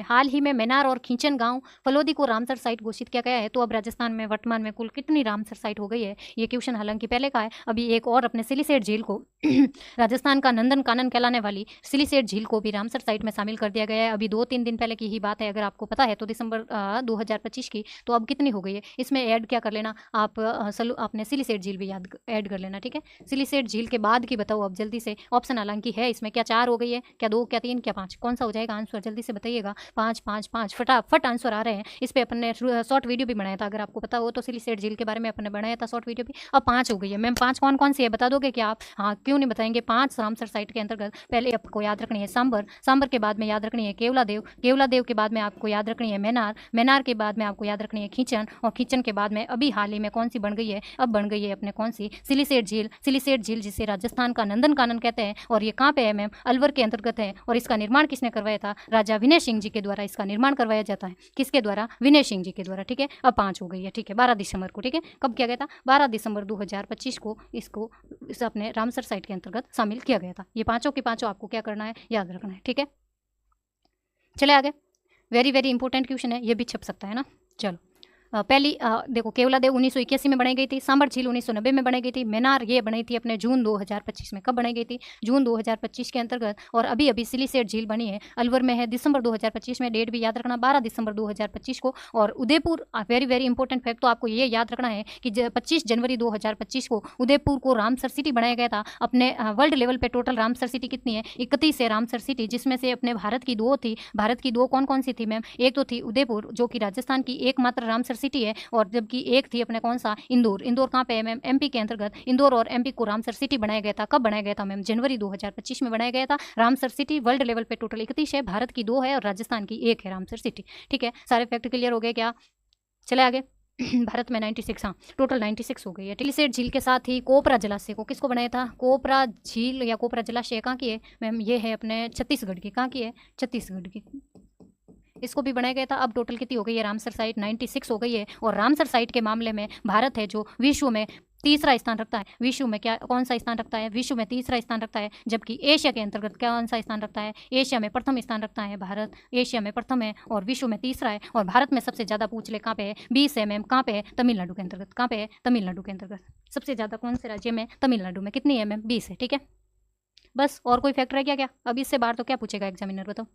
हाल ही में मैनार और खींचन गांव फलोदी को रामसर साइट घोषित किया गया है। तो अब राजस्थान में वर्तमान में कुल कितनी रामसर साइट हो गई है, ये क्वेश्चन हालांकि पहले का है। अभी एक और अपने सिलीसेट झील को राजस्थान का नंदन कानन कहलाने वाली सिलीसेट झील को भी रामसर साइट में शामिल कर दिया गया है। अभी 2-3 दिन पहले की ही बात है, अगर आपको पता है तो दिसंबर 2025 की। तो अब कितनी हो गई है, इसमें ऐड क्या कर लेना आप, आपने सिलीसेट झील भी याद ऐड कर लेना, ठीक है। सिलीसेट झील के बाद की बताओ अब जल्दी से, ऑप्शन हालांकि है इसमें, क्या 4 हो गई है, क्या 2, क्या 3, क्या 5, कौन सा हो जाएगा आंसर, जल्दी से बताइएगा। 5 5 5 फटाफट आंसर आ रहे हैं। इस पर अपन ने शॉर्ट वीडियो भी बनाया था, अगर आपको पता हो तो सिलीसेट झील के बारे में अपन ने बनाया था शॉर्ट वीडियो भी। अब 5 हो गई है। मैम 5 कौन कौन सी है बता दोगे क्या आप? हाँ क्यों नहीं बताएंगे। 5 रामसर साइट के अंतर्गत पहले आपको याद रखनी है सांबर, सांबर के बाद में याद रखनी है केवलादेव, केवलादेव के बाद में आपको याद रखनी है मैनार, मैनार के बाद में आपको याद रखनी है खींचन, और खींचन के बाद में अभी हाल ही में कौन सी बन गई है, अब बन गई है अपने कौन सी, सिलीसेट झील। सिलीसेट झील जिसे राजस्थान का नंदन कानन कहते हैं, और ये कहाँ पे है मैम, अलवर के अंतर्गत है। और इसका निर्माण किसने करवाया था, राजा विनय सिंह जी के द्वारा इसका निर्माण करवाया जाता है। किसके द्वारा, विनय सिंह जी के द्वारा, ठीक है। अब 5 हो गई है, ठीक है। 12 दिसंबर को, ठीक है, कब किया गया था, 12 दिसंबर 2025 को इसको इस अपने रामसर साइट के अंतर्गत शामिल किया गया था। ये पांचों के पांचों आपको क्या करना है, याद रखना है, ठीक है। चले आगे, वेरी वेरी इंपॉर्टेंट क्वेश्चन है, ये भी छप सकता है ना। चलो पहली देखो, केवलादेव 1981 में बनाई गई थी, सांबर झील 1990 में बनाई गई थी, मैनार ये बनी थी अपने जून 2025 में। कब बनाई गई थी, जून 2025 के अंतर्गत। और अभी अभी सिलीसेट झील बनी है, अलवर में है, दिसंबर 2025 में। डेट भी याद रखना 12 दिसंबर 2025 को। और Udaipur, very very important fact तो आपको ये याद रखना है कि 25 जनवरी 2025 को उदयपुर को रामसर सिटी बनाया गया था। अपने वर्ल्ड लेवल पे टोटल रामसर सिटी कितनी है, 31 है रामसर सिटी, जिसमें से अपने भारत की 2 थी। भारत की 2 कौन कौन सी थी मैम, एक तो थी उदयपुर जो कि राजस्थान की एकमात्र रामसर सिटी है, और जबकि एक थी अपने कौन सा, इंदौर। इंदौर कहाँ पे है मैम, एमपी के अंतर्गत। इंदौर और एमपी को रामसर सिटी बनाया गया था। कब बनाया गया था मैम, जनवरी 2025 में बनाया गया था। रामसर सिटी वर्ल्ड लेवल पे टोटल 31 है, भारत की 2 है और राजस्थान की 1 है रामसर सिटी, ठीक है। सारे फैक्ट क्लियर हो गए क्या, चले आगे। भारत में 96, हाँ टोटल 96 हो गई है। सिलीसेट झील के साथ ही कोपरा जलाशय को किसको बनाया था, कोपरा झील या कोपरा जलाशय कहाँ की है मैम, ये है अपने छत्तीसगढ़ की। कहाँ की है, छत्तीसगढ़ की। इसको भी बनाया गया था। अब टोटल कितनी हो गई है, रामसर साइट 96 हो गई है। और रामसर साइट के मामले में भारत है जो विश्व में तीसरा स्थान रखता है। विश्व में क्या, कौन सा स्थान रखता है, विश्व में तीसरा स्थान रखता है। जबकि एशिया के अंतर्गत कौन सा स्थान रखता है, एशिया में प्रथम स्थान रखता है भारत। एशिया में प्रथम है और विश्व में तीसरा है। और भारत में सबसे ज़्यादा पूछ ले कहाँ पे है, 20 है मैम। कहाँ पे है, तमिलनाडु के अंतर्गत। कहाँ पे है, तमिलनाडु के अंतर्गत। सबसे ज़्यादा कौन से राज्य में, तमिलनाडु में। कितनी है मैम, 20 है, ठीक है। बस और कोई फैक्टर है क्या, क्या अब इससे बाहर तो क्या पूछेगा एग्जामिनर, बताओ।